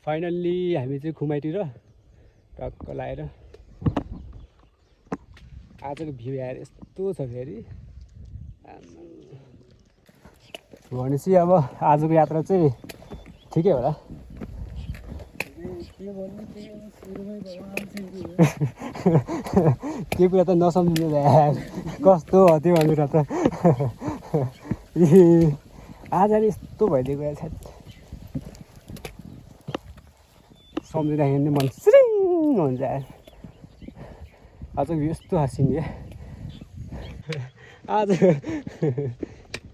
Finally हामी चाहिँ खुमाइतिर टक्क लाएर आजको भ्यू हेर यस्तो छ फेरि भनेपछि अब आजको यात्रा चाहिँ ठिकै होला त्यो कुरा त नसम्झिनु यार कस्तो हो त्यो भनेर त आज यस्तो भइदिएको यार सम्झिँदाखेरि मन सिरिङ हुन्छ यार आज यस्तो हाँसिने आज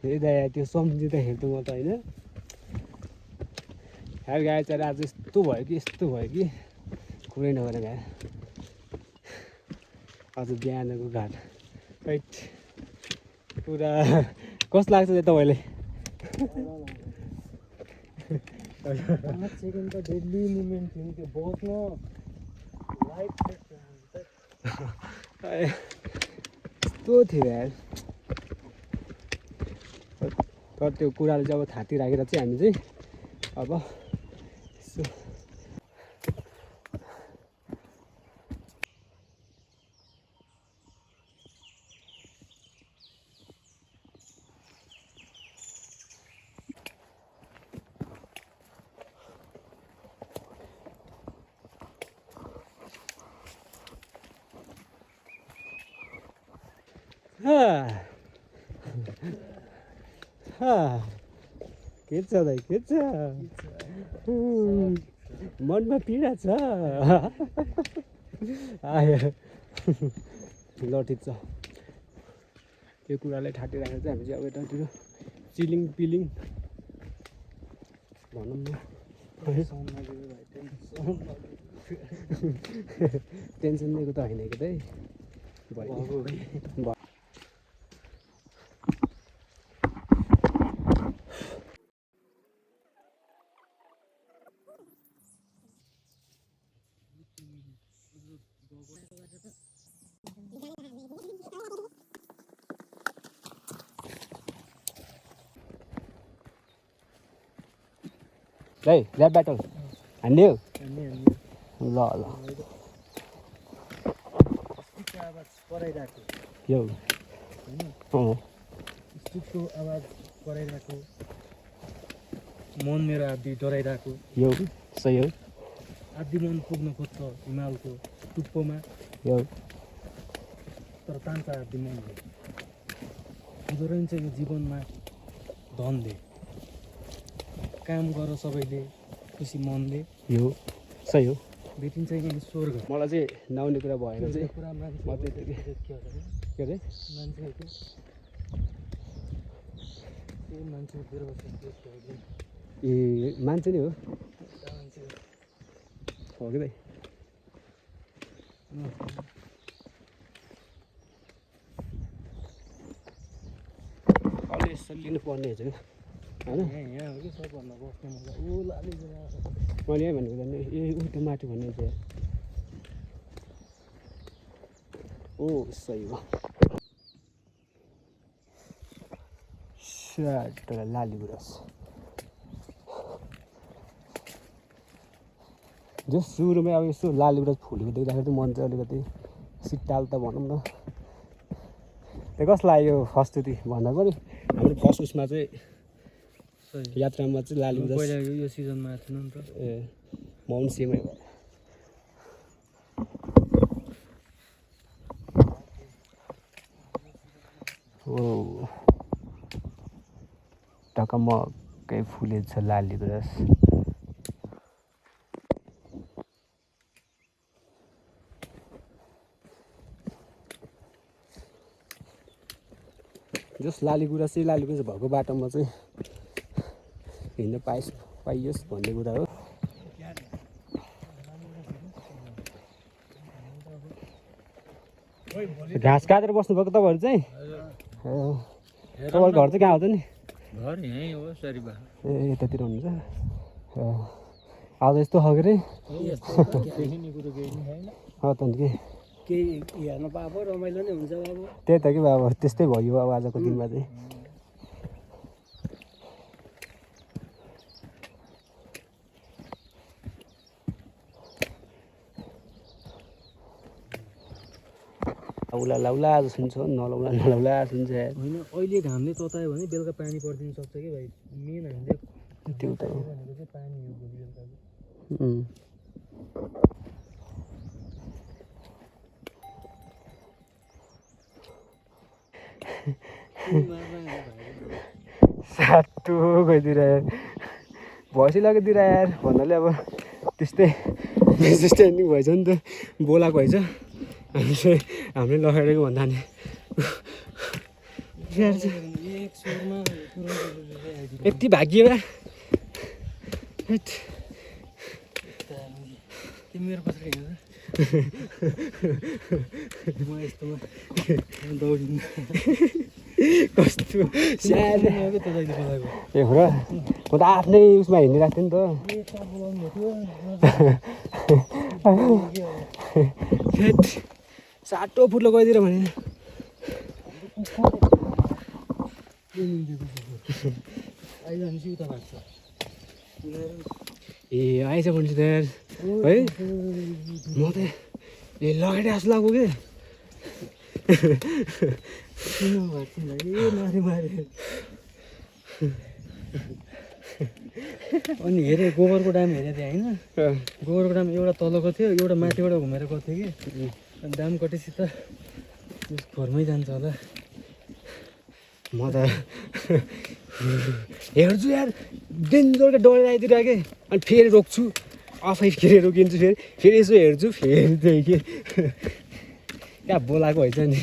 हेर्दा त्यो सम्झिँदाखेरि त म त होइन यार गाई चाहिँ आज यस्तो भयो कि कुरै नगरेर गाई आज बिहानको घाट राइट पुरा कस्तो लाग्छ चाहिँ तपाईँलाई 5 सेकेन्ड त डेडली मुभमेन्ट थियो त्यो बस्न लाइफ यस्तो थियो यार तर त्यो कुराले चाहिँ अब थाती राखेर चाहिँ हामी चाहिँ अब यसो के छ दाइ के छ मनमा पीडा छ आयो ल ठिक छ त्यो कुरालाई ठाटी राखेर चाहिँ हामी चाहिँ अब यतातिर चिलिङ पिलिङ भनौँ न टेन्सन दिएको त होइन कि दाइ Đây, red battle. Anh điêu. ल ल. यो स्टिकको आवाज कराइरहेको मन मेरो आदि डराइरहेको यो सही हो आदि मन पुग्न खोज्छ हिमालको टुप्पोमा यो तर तान्छ आदि मनले हुँदो रहन्छ यो जीवनमा धनले काम गर सबैले खुसी मनले यो सही हो भेटिन्छ यहाँ स्वर्ग मलाई चाहिँ नआउने कुरा भएर चाहिँ पुरा म त्यतिकै के अरे मान्छेको त्यही मान्छे ए मान्छे नै हो हो कि दाइ अलि यसो लिनुपर्ने हुन्छ कि होइन यहाँ हो कि सबभन्दा बस्ने मजा ऊ लाली मैले यहीँ भनेको त ए ऊ त्यो माथि भन्ने चाहिँ ओ सही हो लाली गुराँस जो सुरुमै अब यसो लाली गुराँस फुलेको देख्दाखेरि चाहिँ मन चाहिँ अलिकति सिट्टाल त भनौँ न त्यो कस्तो लाग्यो फर्स्टचोटि भन्दा पनि हाम्रो फर्स्ट उसमा चाहिँ यात्रामा चाहिँ लाली गुराँस पहिला यो सिजनमा आएको थिएन नि त ए म पनि सेमै भयो ओ टकमकै फुलेको छ लाली गुराँस जस लाली गुराँस भएको बाटोमा चाहिँ हिँड्न पाइयोस् भन्ने कुरा हो घाँस काटेर बस्नुभएको तपाईँहरू चाहिँ तपाईँको घर चाहिँ कहाँ आउँछ नि घर यहीँ हो सरिबा ए यतातिर हुनुहुन्छ आज यस्तो खालको रे देखिने कुरो केही नि छैन त नि केही हेर्न पाएको रमाइलो नै हुन्छ अब त्यही त कि अब त्यस्तै भयो अब आजको दिनमा चाहिँ लाउला लाउला सुन्छ नलाउला नलाउला सुन्छ यार होइन अहिले घामले ततायो भने बेलुका पानी परिदिन सक्छ कि भाइ मेन हामीले त्यो त हो भनेको चाहिँ पानी हो भोलि बेलुका साटो गइदिएर भैँसी लगाइदिएर यार भन्नाले अब त्यस्तै स्ट्यान्डिङ भएछ नि त बोलाएको भएछ हामीले लगाइदिएको भन्दा नि यति भाग्यो मेरो कसरी म यस्तोमा दौडिनु कस्तो स्याहार बोलाएको ए हो र म त आफ्नै उसमा हिँडिरहेको थिएँ नि त साटो फुट्लो गइदिएर भने आइजान्छ उता लाग्छ ए आएछ भने त यार है म त ए लगाइदिए जस्तो लाग्यो कि अनि हेरेँ गोबरको दाम हेरेको थिएँ होइन गोबरको दाम एउटा तलको थियो एउटा माथिबाट घुमेर गएको थियो कि दाम कटेपछि त घरमै जान्छ होला म त हेर्छु यार डेन्जरको डढेर आइदिरहेको कि अनि फेरि रोक्छु आफै फेरि रोकिन्छु फेरि यसो हेर्छु फेरि त्यही के क्या बोलाएको होइन नि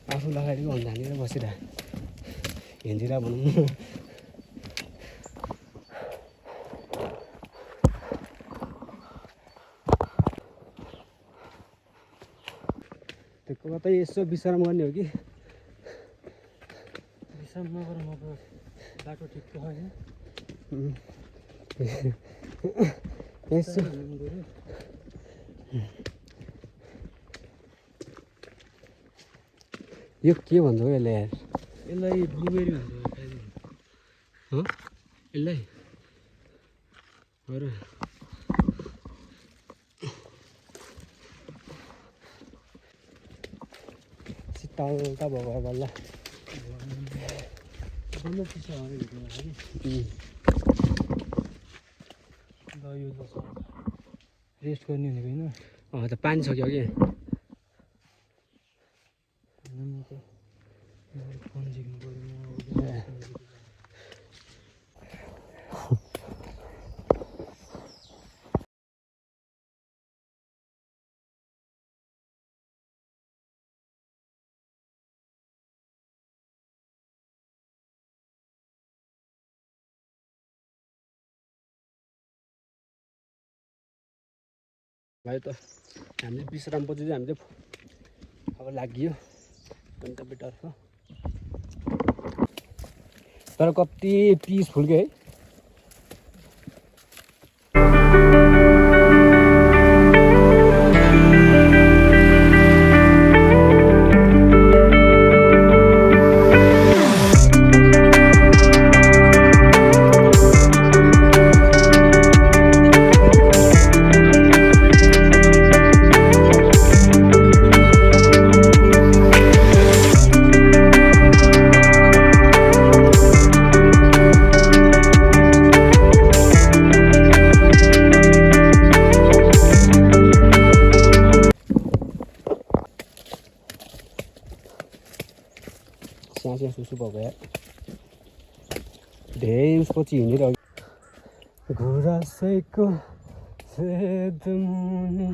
आफू लगाइदिएको भन्दा हानेर बसिरह हिँडिरह भनौँ न त्यो कतै यसो विश्राम गर्ने हो कि विश्राम नगर म बाटो ठिक होइन यसो यो के भन्छ हो यसलाई यार यसलाई ब्लुबेरी भन्छ हो यसलाई हो र शीतलता भएको बल्ल बल्ल चिसो हावा भित्रमा कि ल यो रेस्ट गर्ने भनेको होइन त पानी सक्यो कि म त फोन झिक्नु पऱ्यो भयो त हामीले विश्रामपछि चाहिँ हामीले अब लाग्यो गन्तव्यतर्फ तर कति पिसफुल के है स्याहाँ सुसु भएको यार धेरै उसपछि हिँडिरह्यो गुराँसैको सेदमुनि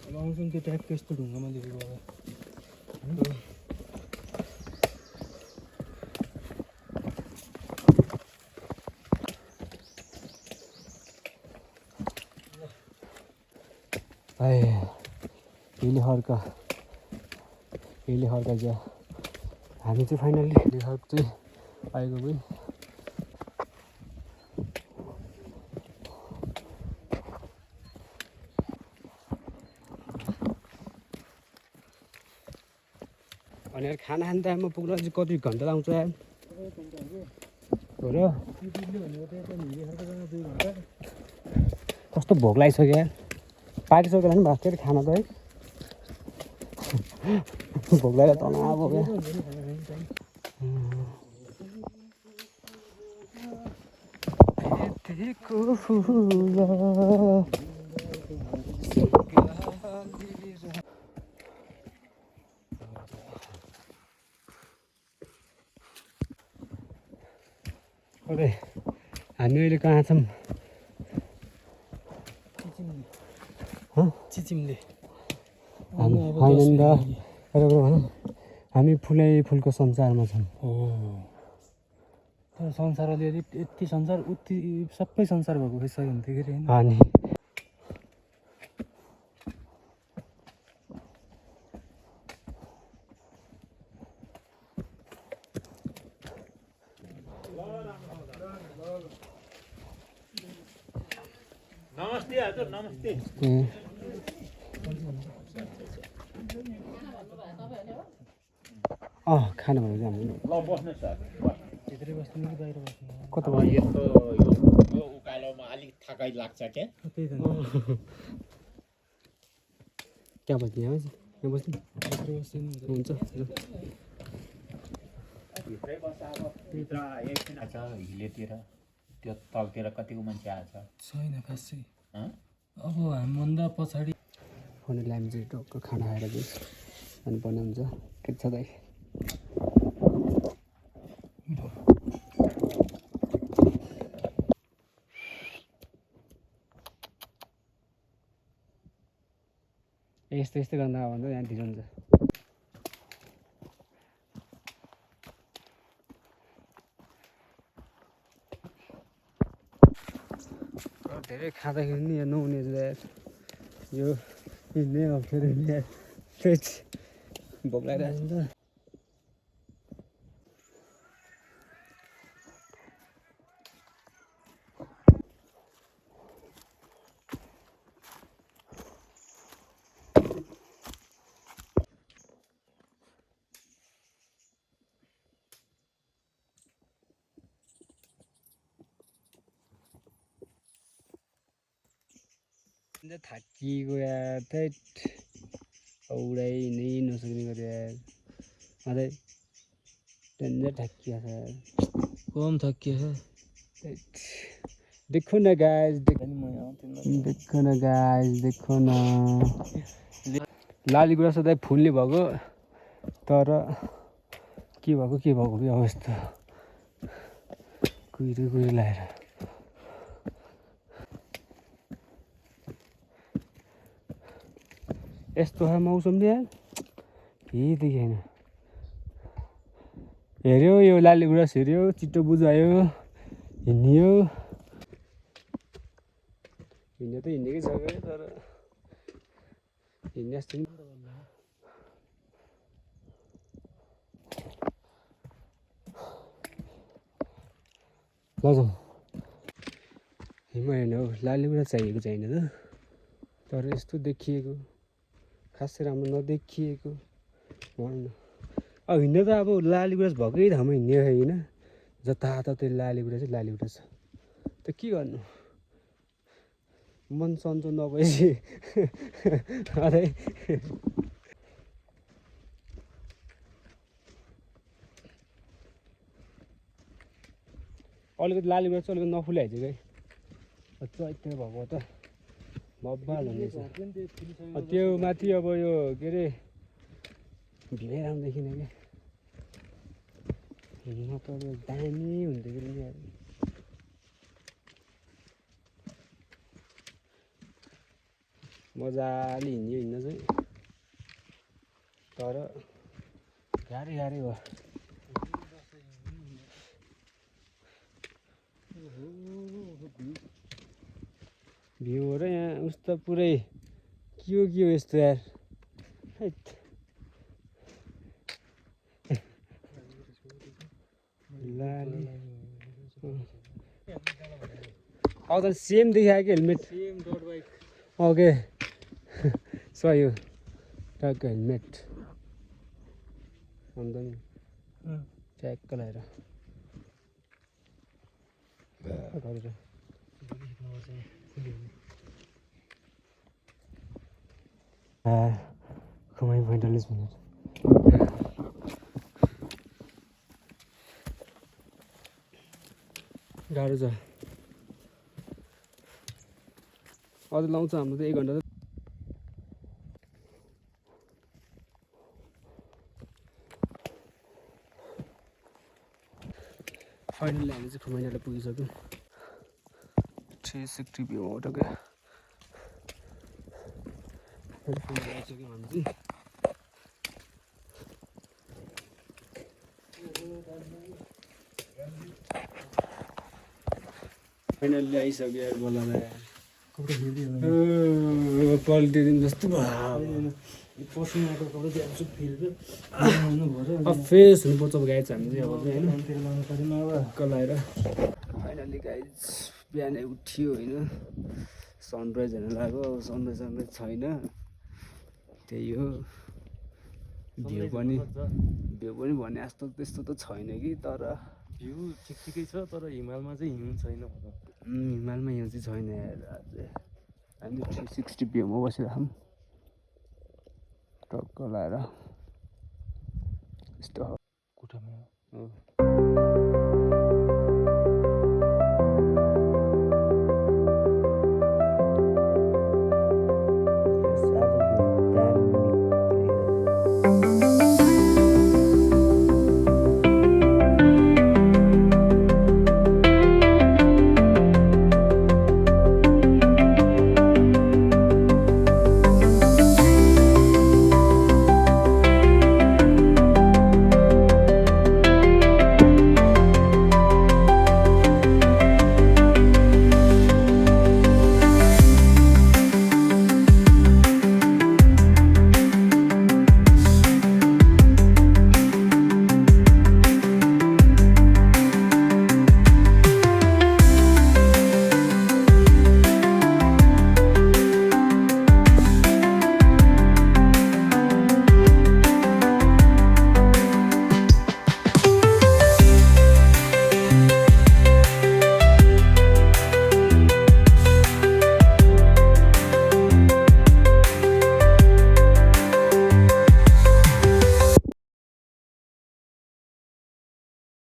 अब आउँछन् त्यो टाइपको यस्तो ढुङ्गामा लेखेको होला हिली हर्का जा हामी चाहिँ फाइनल्ली हिली हर्क चाहिँ आएको पनि खाना खाने टाइममा पुग्न चाहिँ कति घन्टा लाग्छ यार हो र कस्तो भोक लागिसक्यो यार पाकिसक्यो होला नि भात खाना त है भोक लागेर तनाव भयो अरे हामी अहिले कहाँ छौँ चिचिमले होइन नि त भनौँ हामी फुलको संसारमा छौँ हो तर संसार अलिअलि यति संसार उति सबै संसार भएको भइसक्यो भने थियो कि होइन अनि नमस्ते हजुर नमस्ते खानु भयो चाहिँ हामीले ल बस्नुहोस् सर भित्रै बस्नु कि बाहिर बस्नु कता अब यस्तो यो उकालोमा अलिक थकाइ लाग्छ क्या त्यही त त्यहाँ बस्ने यहाँ बस्ने भित्रै बस्नु हुन्छ भित्रै बस्छ अब भित्र एकछिन आएको छ हिलेतिर त्यो तलतिर कतिको मान्छे आएको छैन खासै छ अब हामीभन्दा पछाडि फोनले हामी चाहिँ टक्क खाना खाएर चाहिँ अनि बनाउँछ के छ दाइ यस्तो यस्तो गर्दा भन्दा यहाँ ढिलो हुन्छ धेरै खाँदाखेरि नि यहाँ नहुने यो हिँड्ने अप्ठ्यारो भोक लागिरहेको हुन्छ थाकिएको यार थैट औडै नै नसक्ने गऱ्यो यार अझै डेन्जर थाकिएको छ यार कम थकियो है देखो न गाइस देखो न गाइस देखो न लालीगुडा सधैँ फुल्ने भएको तर के भएको के अवस्था कुहिरो लाएर यस्तो छ मौसम नि यार केही देखेन हेऱ्यो यो लालीगुडास हेऱ्यो चिट्टो बुझायो हिँड्यो हिँड्ने त हिँडेकै छ कि तर हिँड्ने जस्तो नि लजाउँ हिँड्नु हेर्नु हौ लालीगुडा चाहिएको छैन त तर यस्तो देखिएको खासै राम्रो नदेखिएको भनौँ न अब हिँड्नु त अब लालीगुराँस भएकै ठाउँमा हिँड्ने होइन जताततै लालीगुराँस चाहिँ लालीगुराँस छ त के गर्नु मन सन्चो नभएपछि अरे अलिकति लालीगुराँस चाहिँ अलिकति नफुलाइहाल्छ कि चैत्र भएको त बब्बाल हुनेछ त्यो माथि अब यो के अरे भिडै राम्रो देखिन क्या हिँड्न त अब दामी हुन्थ्यो कि यार मजाले हिँड्न चाहिँ तर गाह्रै भयो भ्यू हो र यहाँ उस्तो पुरै के हो यस्तो यार अब त सेम देखायो कि हेलमेट ओके सही हो टक्क हेलमेट अन्त नि च्याक्क लगाएर गरेर कमाइ 45 मिनट गाह्रो छ अझ लाउँछ हाम्रो त 1 घन्टा फाइनली हामी चाहिँ खुमाइनाले पुगिसक्यौँ 360 भ्यू टक्कै आइसक्यौँ हामी चाहिँ फाइनली आइसक्यो यार बोलाएर पल्टिदिनु जस्तो भयो पसिनाको कपडा चाहिँ फिल अब फ्रेस हुनुपर्छ अब गाइज हामी चाहिँ अब चाहिँ होइन लानु परेन अब कलाएर फाइनली गाइज बिहानै उठ्यो होइन सनराइज हेर्न लाग्यो अब सनराइज छैन त्यही हो भ्यू पनि भने जस्तो त्यस्तो त छैन कि तर भ्यू ठिकै छ तर हिमालमा चाहिँ हिउँ छैन हिमालमा हिउँ चाहिँ छैन यार अझै हामी 360 भ्यूमा बसिरहेको टक्क लाएर यस्तो खुट्टामा